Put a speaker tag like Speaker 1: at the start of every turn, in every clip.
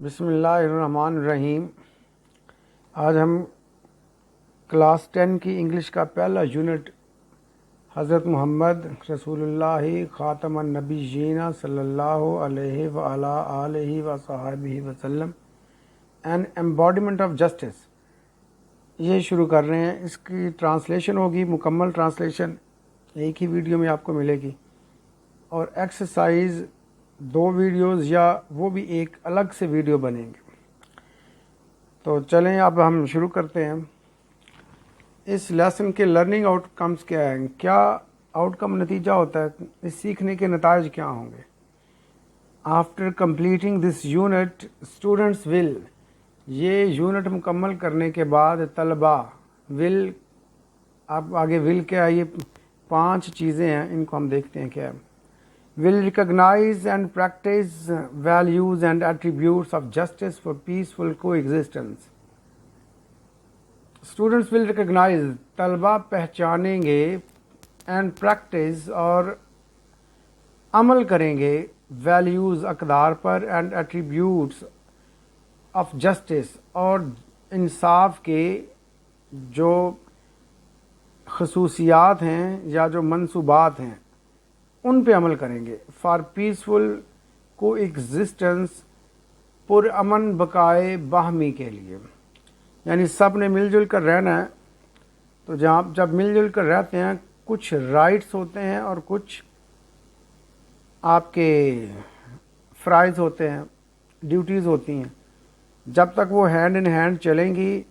Speaker 1: بسم اللہ الرحمن الرحیم۔ آج ہم کلاس 10 کی انگلش کا پہلا یونٹ حضرت محمد رسول اللہ خاتم النبیین صلی اللہ علیہ وآلہ آلہ وصحبہ وسلم این ایمبوڈیمنٹ آف جسٹس یہ شروع کر رہے ہیں۔ اس کی ٹرانسلیشن ہوگی، مکمل ٹرانسلیشن ایک ہی ویڈیو میں آپ کو ملے گی، اور ایکسرسائز 2 ویڈیوز یا وہ بھی ایک الگ سے ویڈیو بنیں گے۔ تو چلیں اب ہم شروع کرتے ہیں۔ اس لیسن کے لرننگ آؤٹ کمز کیا ہیں، کیا آؤٹ کم نتیجہ ہوتا ہے، اس سیکھنے کے نتائج کیا ہوں گے۔ After completing this unit students will, یہ یونٹ مکمل کرنے کے بعد طلباء ول، اب آگے ول کیا ہے، یہ 5 چیزیں ہیں، ان کو ہم دیکھتے ہیں کیا ہے۔ will recognize and practice values and attributes of justice for peaceful coexistence. Students will recognize، طلبہ پہچانیں گے، and practice اور عمل کریں گے، values اقدار پر، and attributes of justice اور انصاف کے جو خصوصیات ہیں یا جو منصوبات ہیں ان پہ عمل کریں گے۔ فار پیسفل کو ایگزسٹنس، پر امن بقائے باہمی کے لیے، یعنی سب نے مل جل کر رہنا ہے۔ تو جب مل جل کر رہتے ہیں، کچھ رائٹس ہوتے ہیں اور کچھ آپ کے فرائض ہوتے ہیں، ڈیوٹیز ہوتی ہیں۔ جب تک وہ ہینڈ ان ہینڈ چلیں گی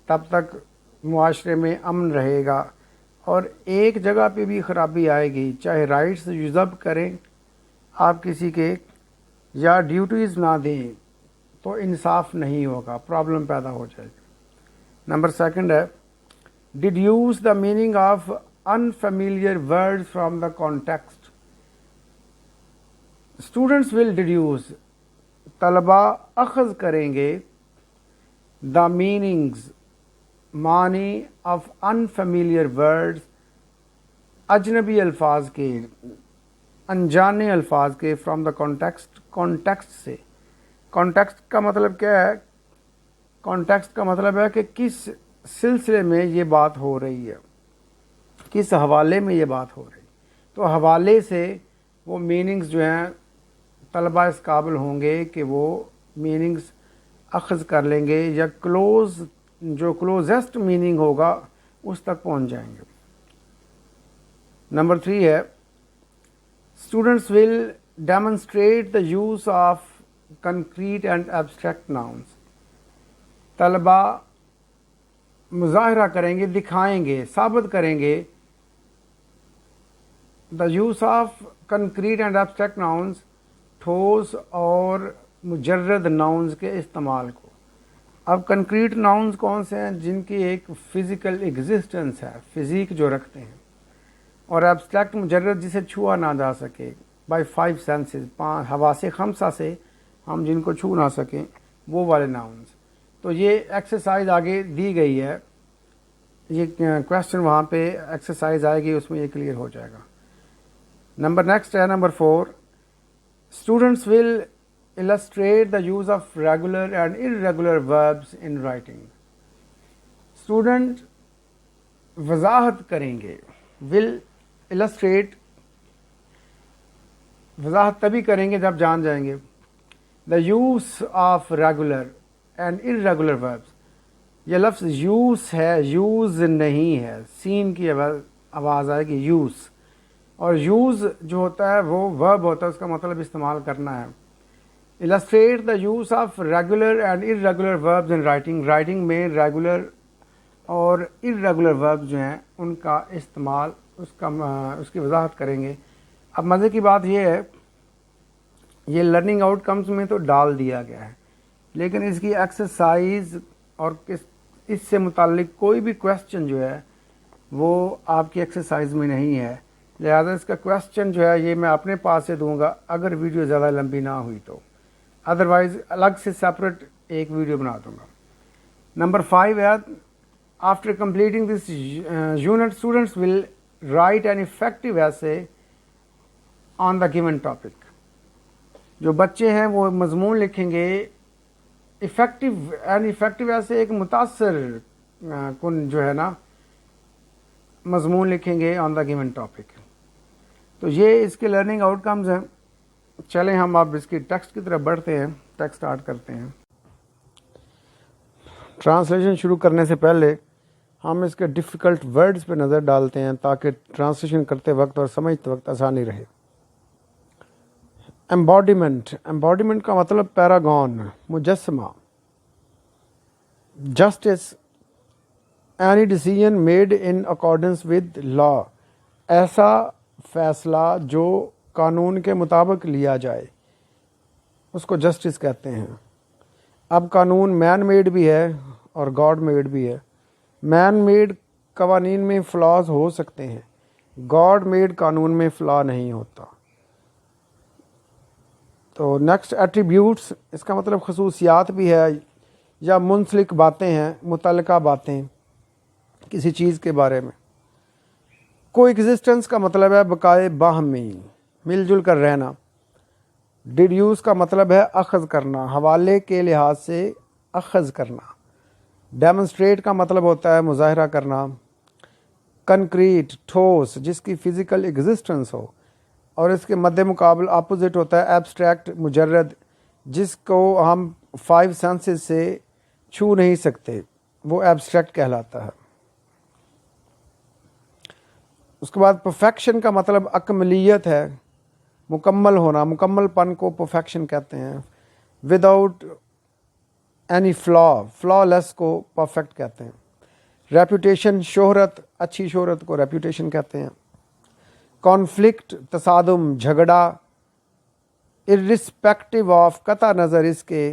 Speaker 1: تب تک معاشرے میں امن رہے گا، اور ایک جگہ پہ بھی خرابی آئے گی، چاہے رائٹس یوزب کریں آپ کسی کے یا ڈیوٹیز نہ دیں، تو انصاف نہیں ہوگا، پرابلم پیدا ہو جائے گی۔ نمبر 2 ہے deduce the meaning of unfamiliar words from the context. Students will deduce, طلباء اخذ کریں گے، دا میننگز معنی آف انفیملیئر ورڈز، اجنبی الفاظ کے، انجانے الفاظ کے، فرام دا کانٹیکسٹ، کانٹیکسٹ سے۔ کانٹیکسٹ کا مطلب کیا ہے؟ کانٹیکسٹ کا مطلب ہے کہ کس سلسلے میں یہ بات ہو رہی ہے، کس حوالے میں یہ بات ہو رہی ہے۔ تو حوالے سے وہ میننگز جو ہیں طلباء اس قابل ہوں گے کہ وہ میننگز اخذ کر لیں گے، یا جو کلوزسٹ میننگ ہوگا اس تک پہنچ جائیں گے۔ نمبر 3 ہے students will demonstrate the use of concrete and abstract nouns. طلباء مظاہرہ کریں گے، دکھائیں گے، ثابت کریں گے the use of concrete and abstract nouns, ٹھوس اور مجرد ناؤنز کے استعمال کو۔ اب کنکریٹ ناؤنز کون سے ہیں؟ جن کی ایک فزیکل ایگزسٹنس ہے، فزیک جو رکھتے ہیں، اور ایبسٹریکٹ مجرد جسے چھوا نہ جا سکے، بائی 5 سینسز، 5 حواس 5 سے ہم جن کو چھو نہ سکیں، وہ والے ناؤنز۔ تو یہ ایکسرسائز آگے دی گئی ہے، یہ کویسچن وہاں پہ ایکسرسائز آئے گی، اس میں یہ کلیئر ہو جائے گا۔ نیکسٹ ہے number 4 students will illustrate the use of regular and irregular verbs in writing۔ Student وضاحت کریں گے، will illustrate، وضاحت تبھی کریں گے جب جان جائیں گے the use of regular and irregular verbs۔ یہ لفظ use ہے، use نہیں ہے، سین کی آواز آئے گی، use، اور use جو ہوتا ہے وہ verb ہوتا ہے، اس کا مطلب استعمال کرنا ہے۔ illustrate the use of regular and irregular verbs in writing۔ Writing میں ریگولر اور irregular verbs جو ہیں ان کا استعمال، اس کی وضاحت کریں گے۔ اب مزے کی بات یہ ہے، یہ لرننگ آؤٹ کمز میں تو ڈال دیا گیا ہے، لیکن اس کی ایکسرسائز اور اس سے متعلق کوئی بھی کویسچن جو ہے وہ آپ کی ایکسرسائز میں نہیں ہے، لہذا اس کا کویسچن جو ہے یہ میں اپنے پاس سے دوں گا اگر ویڈیو زیادہ لمبی نہ ہوئی تو، ادروائز الگ سے سیپریٹ ایک ویڈیو بنا دوں گا۔ نمبر 5 ہے after completing this unit students will write an effective ایسے آن دا گیون ٹاپک۔ جو بچے ہیں وہ مضمون لکھیں گے افیکٹو ایسے ایک متاثر کن جو ہے نا مضمون لکھیں گے آن دا گیون ٹاپک. تو یہ اس کے لرننگ آؤٹ کمز ہیں. چلیں ہم اب اس کی ٹیکسٹ کی طرف بڑھتے ہیں. ٹیکسٹ سٹارٹ کرتے ہیں. ٹرانسلیشن شروع کرنے سے پہلے ہم اس کے ڈیفیکلٹ ورڈز پہ نظر ڈالتے ہیں تاکہ ٹرانسلیشن کرتے وقت اور سمجھتے وقت آسانی رہے. ایمبوڈیمنٹ کا مطلب پیراگون، مجسمہ. Justice, any decision made in accordance with law, ایسا فیصلہ جو قانون کے مطابق لیا جائے اس کو جسٹس کہتے ہیں. اب قانون مین میڈ بھی ہے اور گاڈ میڈ بھی ہے. مین میڈ قوانین میں فلاز ہو سکتے ہیں، گاڈ میڈ قانون میں فلا نہیں ہوتا. تو نیکسٹ ایٹریبیوٹس، اس کا مطلب خصوصیات بھی ہے یا منسلک باتیں ہیں، متعلقہ باتیں کسی چیز کے بارے میں. کو ایگزسٹنس کا مطلب ہے بقائے باہمی، مل جل کر رہنا. ڈیڈیوس کا مطلب ہے اخذ کرنا، حوالے کے لحاظ سے اخذ کرنا. ڈیمونسٹریٹ کا مطلب ہوتا ہے مظاہرہ کرنا. کنکریٹ، ٹھوس، جس کی فزیکل ایگزسٹنس ہو، اور اس کے مد مقابل اپوزٹ ہوتا ہے ایبسٹریکٹ، مجرد، جس کو ہم 5 سینسز سے چھو نہیں سکتے، وہ ایبسٹریکٹ کہلاتا ہے. اس کے بعد پرفیکشن کا مطلب اکملیت ہے، مکمل ہونا. مکمل پن کو پرفیکشن کہتے ہیں. وداؤٹ اینی فلا لیس کو پرفیکٹ کہتے ہیں. ریپوٹیشن، شہرت، اچھی شہرت کو ریپوٹیشن کہتے ہیں. کانفلکٹ، تصادم، جھگڑا. ارسپیکٹو آف، قطع نظر اس کے.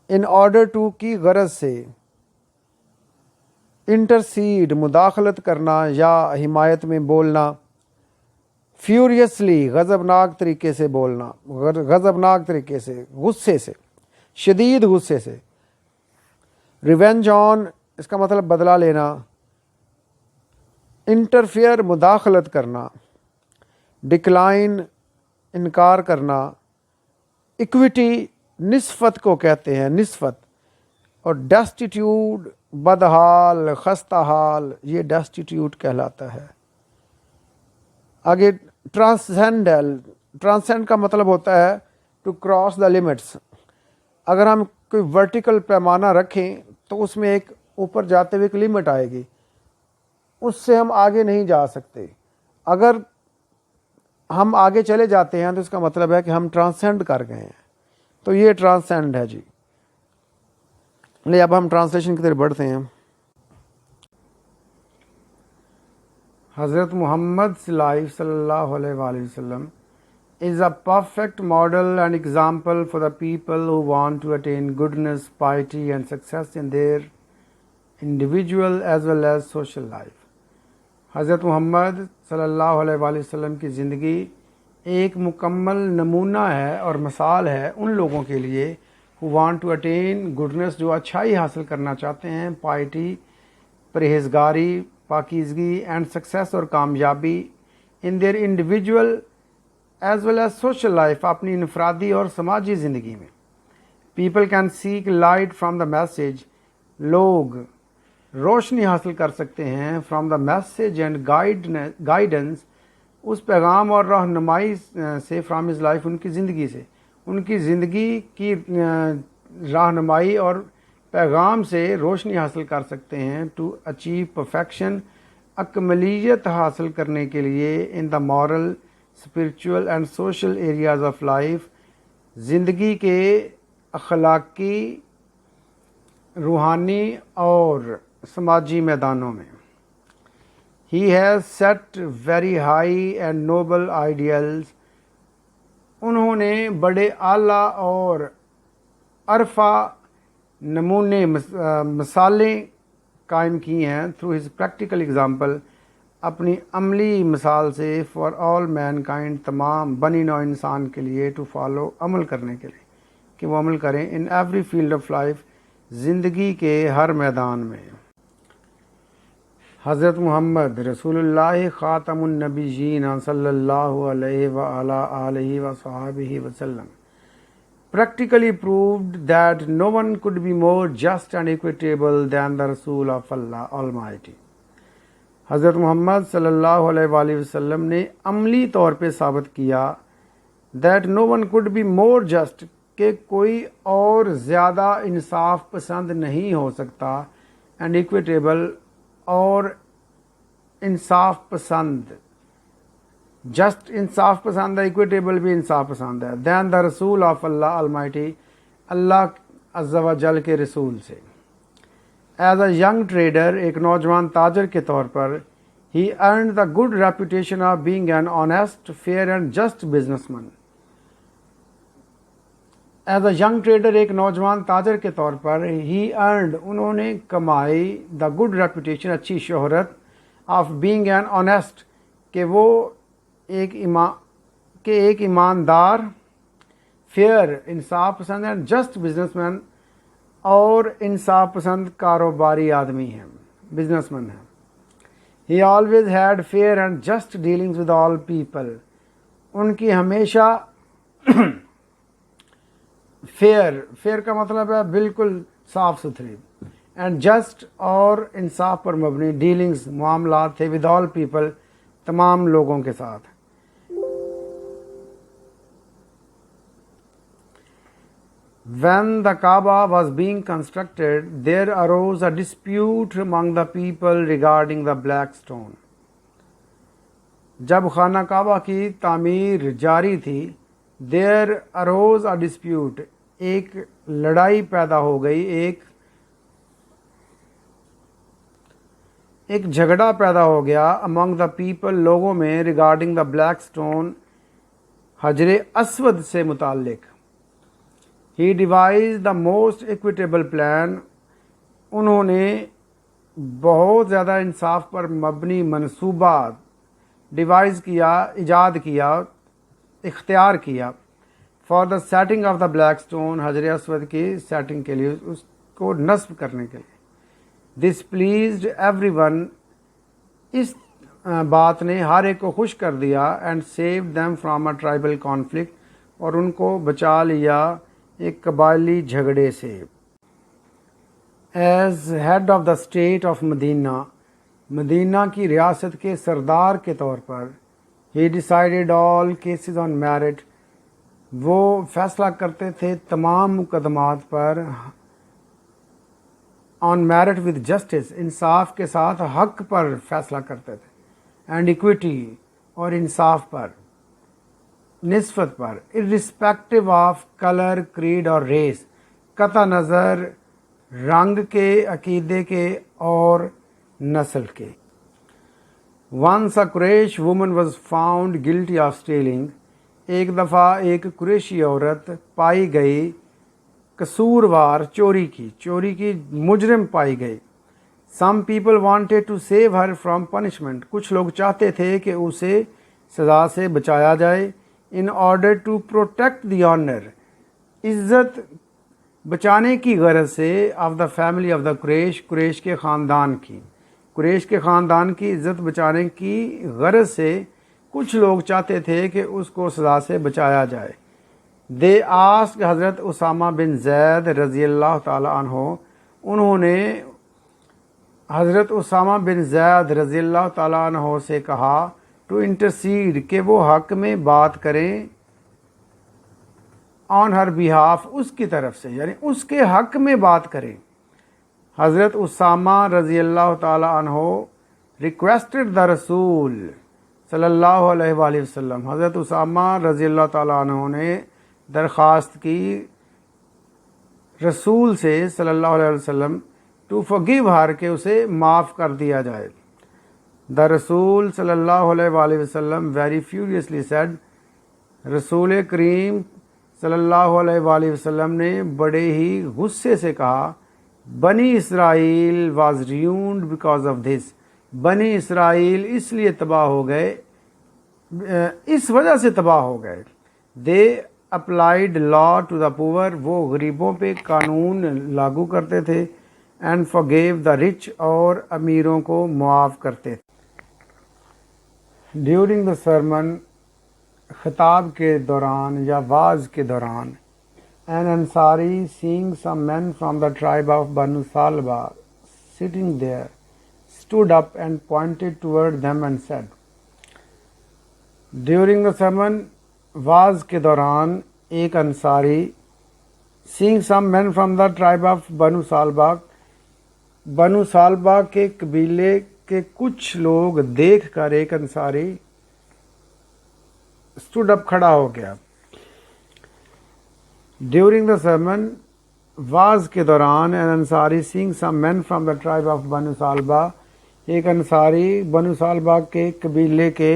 Speaker 1: ان آرڈر ٹو کی غرض سے. انٹرسیڈ، مداخلت کرنا یا حمایت میں بولنا. فیوریسلی، غضبناک طریقے سے بولنا، غضبناک طریقے سے، غصے سے، شدید غصے سے. ریونج آن، اس کا مطلب بدلہ لینا. انٹرفیئر، مداخلت کرنا. ڈکلائن، انکار کرنا. ایکوٹی، نسبت کو کہتے ہیں، نسبت. اور ڈیسٹیٹیوٹ، بدحال، خستہ حال، یہ ڈیسٹیٹیوٹ کہلاتا ہے. آگے ٹرانسینڈ کا مطلب ہوتا ہے ٹو کراس دا لمٹس. اگر ہم کوئی ورٹیکل پیمانہ رکھیں تو اس میں ایک اوپر جاتے ہوئے ایک لمٹ آئے گی، اس سے ہم آگے نہیں جا سکتے. اگر ہم آگے چلے جاتے ہیں تو اس کا مطلب ہے کہ ہم ٹرانسینڈ کر گئے ہیں. تو یہ ٹرانسینڈ ہے جی. اب ہم ٹرانسلیشن کی طرف بڑھتے ہیں. حضرت محمد لائف صلی اللہ علیہ وآلہ وسلم is a perfect model and example for the people who want to attain goodness, piety and success in their individual as well as social life. حضرت محمد صلی اللہ علیہ وآلہ وسلم کی زندگی ایک مکمل نمونہ ہے اور مثال ہے ان لوگوں کے لیے who want to attain goodness، جو اچھائی حاصل کرنا چاہتے ہیں، piety، پرہیزگاری، پاکیزگی، اینڈ سکسیس اور کامیابی in their individual as well as social life, اپنی انفرادی اور سماجی زندگی میں. People can seek light from the message, لوگ روشنی حاصل کر سکتے ہیں from the message and guidance, اس پیغام اور رہنمائی سے، فرام ہز لائف، ان کی زندگی سے، ان کی زندگی کی رہنمائی اور پیغام سے روشنی حاصل کر سکتے ہیں. ٹو اچیو پرفیکشن، اکملیت حاصل کرنے کے لیے. In the moral, spiritual and social areas of life, زندگی کے اخلاقی، روحانی اور سماجی میدانوں میں. He has set very high and noble ideals, انہوں نے بڑے اعلیٰ اور عرفہ نمونے، مثالیں قائم کی ہیں. تھرو ہز پریکٹیکل ایگزامپل، اپنی عملی مثال سے. فار آل مین کائنڈ، تمام بنی نوع انسان کے لیے. ٹو فالو، عمل کرنے کے لیے، کہ وہ عمل کریں. In every field of life, زندگی کے ہر میدان میں. حضرت محمد رسول اللہ خاتم النبیین صلی اللہ علیہ وآلہ آلہ وصحبہ وسلم practically proved that no one could be more just and equitable than the Rasul of Allah Almighty. حضرت محمد صلی اللہ علیہ وآلہ وسلم نے عملی طور پہ ثابت کیا that no one could be more just کہ کوئی اور زیادہ انصاف پسند نہیں ہو سکتا and equitable اور انصاف پسند جسٹ انصاف پسند ہے ایکویٹیبل بھی انصاف پسند ہے دین دا رسول آف اللہ المائٹی اللہ عز و جل کے رسول سے. ایز اے ینگ ٹریڈر ایک نوجوان تاجر کے طور پر he earned the good reputation of being an honest fair and just business man. As a young trader ایک نوجوان تاجر کے طور پر ہی ارنڈ انہوں نے کمائی دا گڈ ریپوٹیشن اچھی شہرت آف بینگ این آنیسٹ کہ وہ ایک ایماندار فیئر انصاف پسند اینڈ جسٹ بزنس مین اور انصاف پسند کاروباری آدمی ہیں بزنس مین ہیں. He always had fair and just dealings with all people. ان کی ہمیشہ فیئر کا مطلب ہے بالکل صاف ستھری اینڈ جسٹ اور انصاف پر مبنی ڈیلنگز معاملات تھے ود آل پیپل تمام لوگوں کے ساتھ. When the Kaaba was being constructed, there arose a dispute among the people regarding the black stone. جب خانہ کعبہ کی تعمیر جاری تھی there arose a dispute ایک لڑائی پیدا ہو گئی ایک جھگڑا پیدا ہو گیا among the people لوگوں میں regarding the black stone حجر اسود سے متعلق. He devised the most equitable plan. انہوں نے بہت زیادہ انصاف پر مبنی منصوبہ ڈیوائز کیا ایجاد کیا اختیار کیا for the setting of the black stone حجر اسود کی سیٹنگ کے لیے اس کو نصب کرنے کے لیے. دس پلیزڈ ایوری ون اس بات نے ہر ایک کو خوش کر دیا and save them from a tribal conflict اور ان کو بچا لیا ایک قبائلی جھگڑے سے. As head of the state of Madinah کی ریاست کے سردار کے طور پر he decided all cases on merit وہ فیصلہ کرتے تھے تمام مقدمات پر آن میرٹ ود جسٹس انصاف کے ساتھ حق پر فیصلہ کرتے تھے اینڈ ایکویٹی اور انصاف پر نسبت پر irrespective آف کلر کریڈ اور ریس قطع نظر رنگ کے عقیدے کے اور نسل کے. once a Quraysh woman was found guilty of stealing ایک دفعہ ایک قریشی عورت پائی گئی قصوروار چوری کی مجرم پائی گئی. some people wanted to save her from punishment کچھ لوگ چاہتے تھے کہ اسے سزا سے بچایا جائے in order to protect the honor عزت بچانے کی غرض سے of the family of the قریش کے خاندان کی عزت بچانے کی غرض سے کچھ لوگ چاہتے تھے کہ اس کو سزا سے بچایا جائے. they asked حضرت اسامہ بن زید رضی اللہ تعالی عنہ انہوں نے حضرت اسامہ بن زید رضی اللہ تعالی عنہ سے کہا ٹو انٹرسیڈ کہ وہ حق میں بات کریں آن ہر بیہاف اس کی طرف سے یعنی اس کے حق میں بات کریں. حضرت اسامہ رضی اللہ تعالی عنہ ریکویسٹڈ دا رسول صلی اللہ علیہ وآلہ وسلم حضرت اسامہ رضی اللہ تعالی عنہ نے درخواست کی رسول سے صلی اللہ علیہ وسلم ٹو forgive her کہ اسے معاف کر دیا جائے. دا رسول صلی اللہ علیہ وآلہ وسلم ویری فیوریسلی سیڈ رسول کریم صلی اللہ علیہ وآلہ وسلم نے بڑے ہی غصے سے کہا Bani Israel was ruined because of this Bani Israel اس لیے تباہ ہو گئے اس وجہ سے تباہ ہو گئے. دے اپلائیڈ لا ٹو دا پور وہ غریبوں پہ قانون لاگو کرتے تھے اینڈ forgave دا رچ اور امیروں کو معاف کرتے تھے. ڈیورنگ دا سرمن خطاب کے دوران یا واعظ کے دوران An Ansari, seeing some men from the tribe of Banu Salba sitting there, stood up and pointed toward them and said, During the sermon, was کے دوران ایک Ansari seeing some men from the tribe of بنو سالبہ کے قبیلے کے کچھ لوگ دیکھ کر ایک انصاری stood up کھڑا ہو گیا. During the sermon, واز کے دوران an Ansari seeing some men from the tribe of بنو سالبہ ایک انصاری بنو سالبہ کے قبیلے کے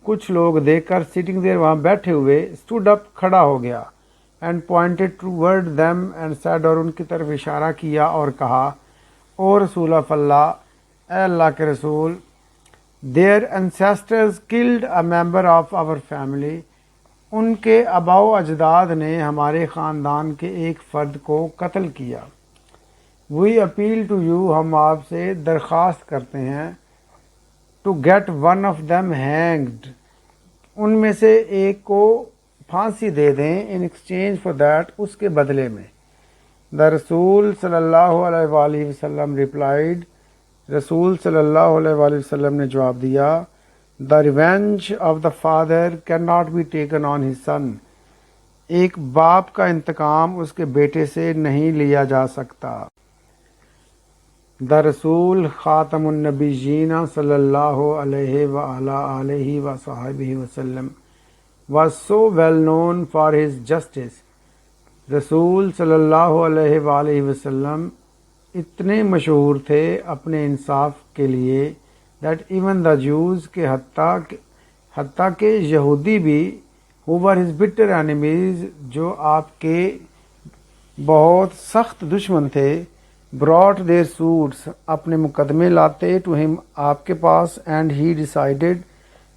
Speaker 1: کچھ لوگ دیکھ کر sitting there وہاں بیٹھے ہوئے stood up کھڑا ہو گیا and pointed toward them and said اور ان کی طرف اشارہ کیا اور کہا او رسول اللہ اے اللہ کے رسول their ancestors killed a member of our family ان کے آباء و اجداد نے ہمارے خاندان کے ایک فرد کو قتل کیا. We appeal to you ہم آپ سے درخواست کرتے ہیں to get one of them hanged ان میں سے ایک کو پھانسی دے دیں in exchange for that اس کے بدلے میں. The رسول صلی اللہ علیہ وآلہ وسلم replied رسول صلی اللہ علیہ وآلہ وسلم نے جواب دیا The revenge of the father cannot be taken on his son ایک باپ کا انتقام اس کے بیٹے سے نہیں لیا جا سکتا. The رسول خاتم النبیین صلی اللہ علیہ وآلہ آلہ وصحبہ وسلم was so well known for his justice رسول صلی اللہ علیہ وآلہ وسلم اتنے مشہور تھے اپنے انصاف کے لیے that even the Jews کہ حتیٰ کہ یہودی بھی who were his bitter enemies جو آپ کے بہت سخت دشمن تھے brought their suits اپنے مقدمے لاتے to him آپ کے پاس and he decided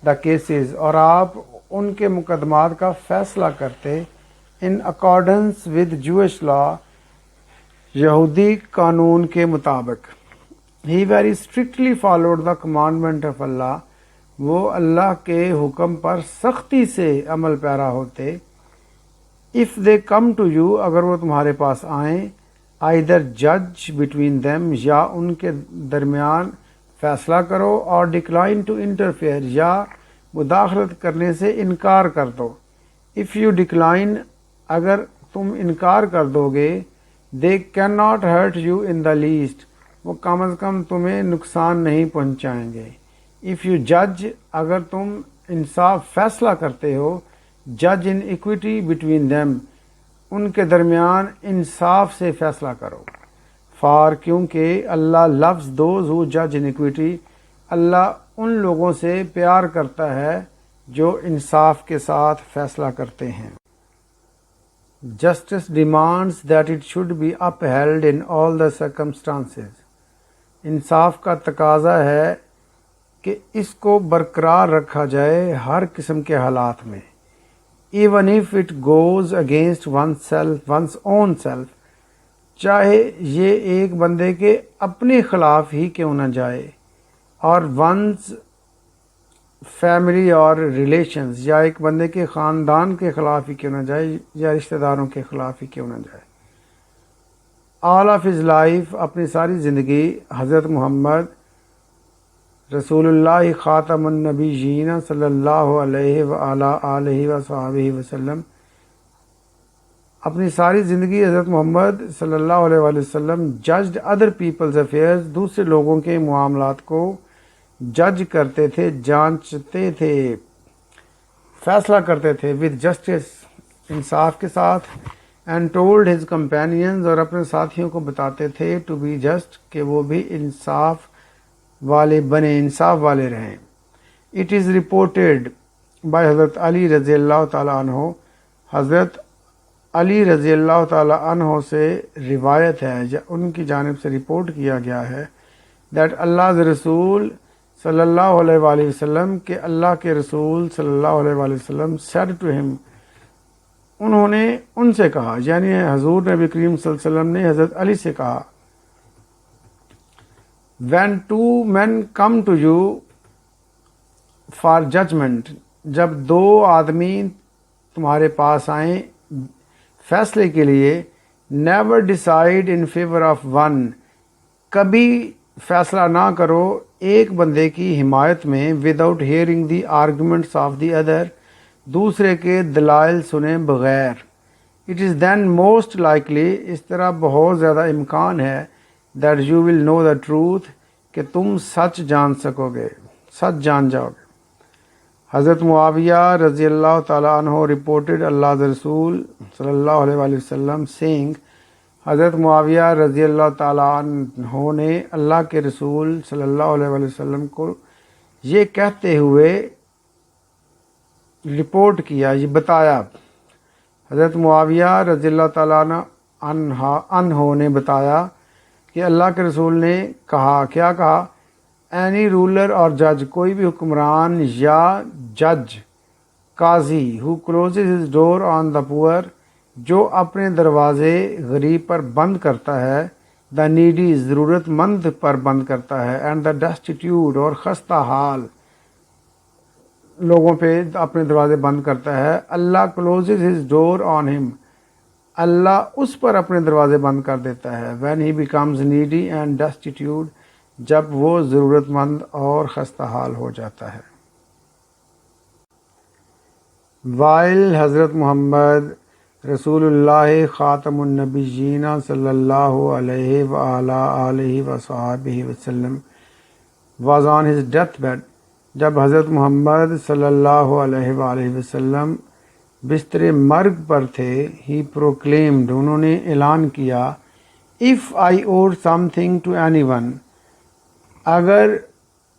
Speaker 1: the cases اور آپ ان کے مقدمات کا فیصلہ کرتے in accordance with Jewish law یہودی قانون کے مطابق. He very strictly followed the commandment of Allah وہ اللہ کے حکم پر سختی سے عمل پیرا ہوتے. If they come to you اگر وہ تمہارے پاس آئیں either judge between them یا ان کے درمیان فیصلہ کرو اور decline to interfere یا مداخلت کرنے سے انکار کر دو. If you decline اگر تم انکار کر دو گے they cannot hurt you in the least وہ کم از کم تمہیں نقصان نہیں پہنچائیں گے. If you judge اگر تم انصاف فیصلہ کرتے ہو judge in equity between them ان کے درمیان انصاف سے فیصلہ کرو. For کیونکہ اللہ loves those who judge in equity اللہ ان لوگوں سے پیار کرتا ہے جو انصاف کے ساتھ فیصلہ کرتے ہیں. Justice demands that it should be upheld in all the circumstances. انصاف کا تقاضا ہے کہ اس کو برقرار رکھا جائے ہر قسم کے حالات میں. Even if it goes against one's own self چاہے یہ ایک بندے کے اپنے خلاف ہی کیوں نہ جائے اور one's فیملی اور ریلیشنز یا ایک بندے کے خاندان کے خلاف ہی کیوں نہ جائے یا رشتہ داروں کے خلاف ہی کیوں نہ جائے. All of his life اپنی ساری زندگی حضرت محمد رسول اللہ خاتم النبیین صلی اللہ علیہ وآلہ آلہ وصحبہ وسلم اپنی ساری زندگی حضرت محمد صلی اللہ علیہ وآلہ وسلم ججڈ ادر پیپلز افیئرز دوسرے لوگوں کے معاملات کو جج کرتے تھے جانچتے تھے فیصلہ کرتے تھے with justice انصاف کے ساتھ and told his companions اور اپنے ساتھیوں کو بتاتے تھے to be just کہ وہ بھی انصاف والے بنے انصاف والے رہیں. It is reported by حضرت علی رضی اللہ تعالیٰ عنہ حضرت علی رضی اللہ تعالیٰ عنہ سے روایت ہے یا ان کی جانب سے رپورٹ کیا گیا ہے that اللہ رسول صلی اللہ علیہ وآلہ وسلم کہ اللہ کے رسول صلی اللہ علیہ وآلہ وسلم said to him انہوں نے ان سے کہا یعنی حضور نبی کریم صلی اللہ علیہ وسلم نے حضرت علی سے کہا when two men come to you for judgment جب دو آدمی تمہارے پاس آئیں فیصلے کے لیے never decide in favour of one, کبھی فیصلہ نہ کرو ایک بندے کی حمایت میں without hearing the arguments of the other, دوسرے کے دلائل سنے بغیر. It is then most likely, اس طرح بہت زیادہ امکان ہے، that you will know the truth, کہ تم سچ جان سکو گے، سچ جان جاؤ گے. حضرت معاویہ رضی اللہ تعالیٰ عنہ رپورٹڈ اللہ رسول صلی اللہ علیہ وآلہ وسلم سینگ، حضرت معاویہ رضی اللہ تعالیٰ عنہ نے اللہ کے رسول صلی اللہ علیہ وآلہ وسلم کو یہ کہتے ہوئے رپورٹ کیا، یہ بتایا. حضرت معاویہ رضی اللہ تعالیٰ عنہ نے بتایا کہ اللہ کے رسول نے کہا، کیا کہا؟ اینی رولر اور جج، کوئی بھی حکمران یا جج قاضی، ہو کلوزز ہز ڈور آن دا پور، جو اپنے دروازے غریب پر بند کرتا ہے، دا نیڈی، ضرورت مند پر بند کرتا ہے، اینڈ دا ڈیسٹیٹیوٹ، اور خستہ حال لوگوں پہ اپنے دروازے بند کرتا ہے. اللہ کلوزز ہز ڈور آن ہم، اللہ اس پر اپنے دروازے بند کر دیتا ہے. When he becomes needy and destitute, جب وہ ضرورت مند اور خستہ حال ہو جاتا ہے. وائل حضرت محمد رسول اللہ خاتم النبیین صلی اللہ علیہ وآلہ آلہ وصحبہ وسلم was on his death bed, جب حضرت محمد صلی اللہ علیہ وآلہ وسلم بستر مرگ پر تھے، ہی پروکلیمڈ، انہوں نے اعلان کیا، if I owed something to anyone, اگر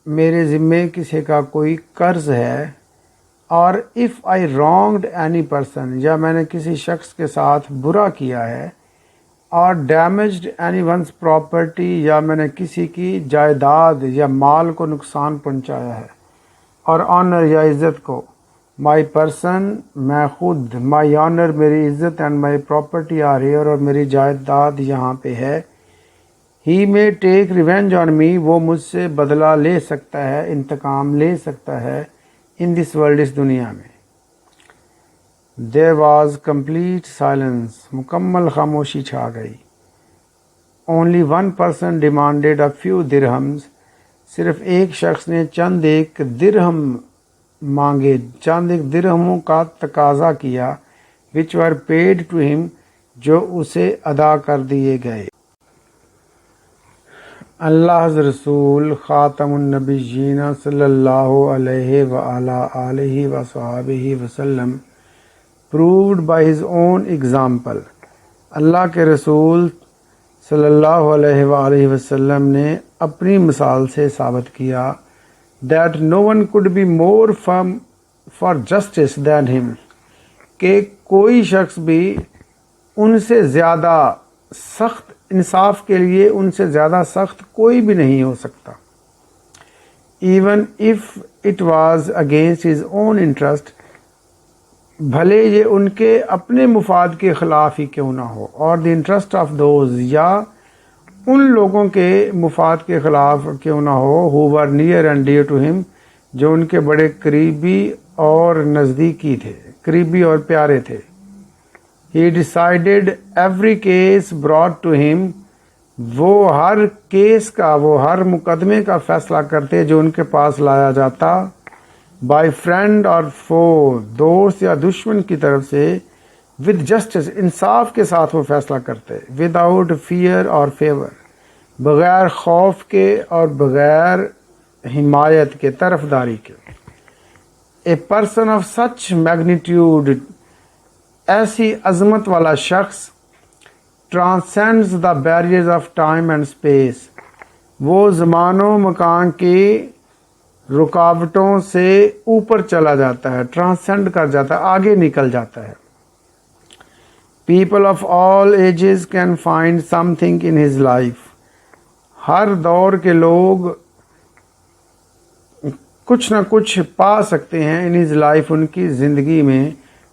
Speaker 1: میرے ذمے کسی کا کوئی قرض ہے، اور if I wronged any person, یا میں نے کسی شخص کے ساتھ برا کیا ہے، اور ڈیمیجڈ اینی ونس پراپرٹی، یا میں نے کسی کی جائیداد یا مال کو نقصان پہنچایا ہے، اور آنر یا عزت کو، مائی پرسن، میں خود، مائی آنر، میری عزت، and my property are here, اور میری جائیداد یہاں پہ ہے. ہی میں ٹیک ریونج آن می، وہ مجھ سے بدلہ لے سکتا ہے، انتقام لے سکتا ہے، ان دس ورلڈ، اس دنیا میں. دیر واز کمپلیٹ سائلنس، مکمل خاموشی چھا گئی. Only one person demanded a few dirhams, صرف ایک شخص نے چند ایک درہم مانگے، چند ایک درہموں کا تقاضا کیا، which were paid to him، جو اسے ادا کر دیے گئے. اللہ رسول خاتم النبیین صلی اللہ علیہ وآلہ آلہ وصحبہ وسلم proved by his own example، اللہ کے رسول صلی اللہ علیہ وآلہ وسلم نے اپنی مثال سے ثابت کیا that no one could be more firm for justice than him، کہ کوئی شخص بھی ان سے زیادہ سخت انصاف کے لیے ان سے زیادہ سخت کوئی بھی نہیں ہو سکتا. Even if it was against his own interest, بھلے یہ ان کے اپنے مفاد کے خلاف ہی کیوں نہ ہو، اور دی انٹرسٹ آف دوز، یا ان لوگوں کے مفاد کے خلاف کیوں نہ ہو، ہو ور نیئر اینڈ ڈیئر ٹو ہم، جو ان کے بڑے قریبی اور نزدیکی تھے، قریبی اور پیارے تھے. He decided every case brought to him، وہ ہر کیس کا، وہ ہر مقدمے کا فیصلہ کرتے جو ان کے پاس لایا جاتا، by friend اور foe، دوست یا دشمن کی طرف سے، with justice، انصاف کے ساتھ وہ فیصلہ کرتے، without fear اور favor، بغیر خوف کے اور بغیر حمایت کے، طرفداری کے. A person of such magnitude، ایسی عظمت والا شخص، transcends the barriers of time and space, وہ زمان و مکان کی رکاوٹوں سے اوپر چلا جاتا ہے، ٹرانسینڈ کر جاتا ہے، آگے نکل جاتا ہے. People of all ages can find something in his life, ہر دور کے لوگ کچھ نہ کچھ پا سکتے ہیں، ان ہز لائف، ان کی زندگی میں،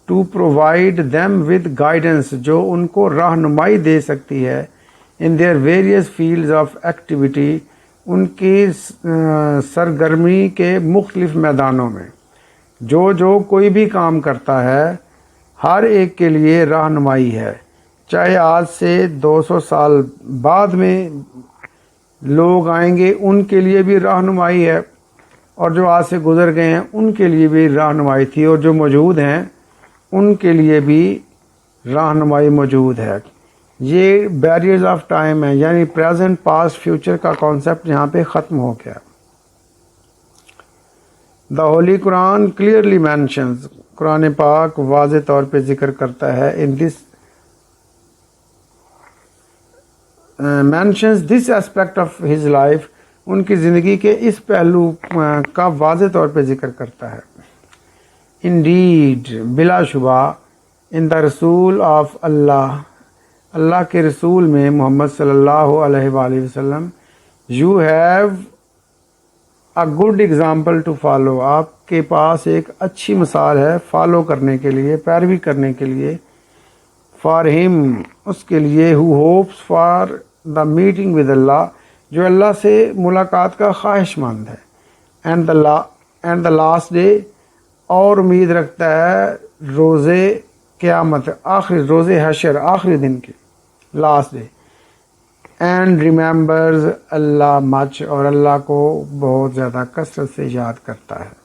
Speaker 1: to provide them with guidance, جو ان کو رہنمائی دے سکتی ہے، in their various fields of activity, ان کی سرگرمی کے مختلف میدانوں میں. جو کوئی بھی کام کرتا ہے، ہر ایک کے لیے رہنمائی ہے، چاہے آج سے 200 سال بعد میں لوگ آئیں گے ان کے لیے بھی رہنمائی ہے، اور جو آج سے گزر گئے ہیں ان کے لیے بھی رہنمائی تھی، اور جو موجود ہیں ان کے لیے بھی رہنمائی موجود ہے۔ یہ بیریئرز آف ٹائم ہے، یعنی پریزنٹ پاسٹ فیوچر کا کانسیپٹ یہاں پہ ختم ہو گیا۔ The holy Quran clearly mentions, قرآن پاک واضح طور پہ ذکر کرتا ہے، in this mentions this aspect of his life, ان کی زندگی کے اس پہلو کا واضح طور پہ ذکر کرتا ہے۔ انڈیڈ، بلا شبہ، ان دا رسول آف اللہ، اللہ کے رسول میں محمد صلی اللہ علیہ وآلہ وسلم، you have a good example to follow, آپ کے پاس ایک اچھی مثال ہے فالو کرنے کے لیے، پیروی کرنے کے لیے۔ فار ہم، اس کے لیے، he hopes for the meeting with Allah, جو اللہ سے ملاقات کا خواہش مند ہے، اینڈ دا لاسٹ ڈے، اور امید رکھتا ہے روزے قیامت، آخری روزے حشر، آخری دن کے، لاسٹ ڈے۔ اینڈ ریممبرز اللہ مچ، اور اللہ کو بہت زیادہ کثرت سے یاد کرتا ہے۔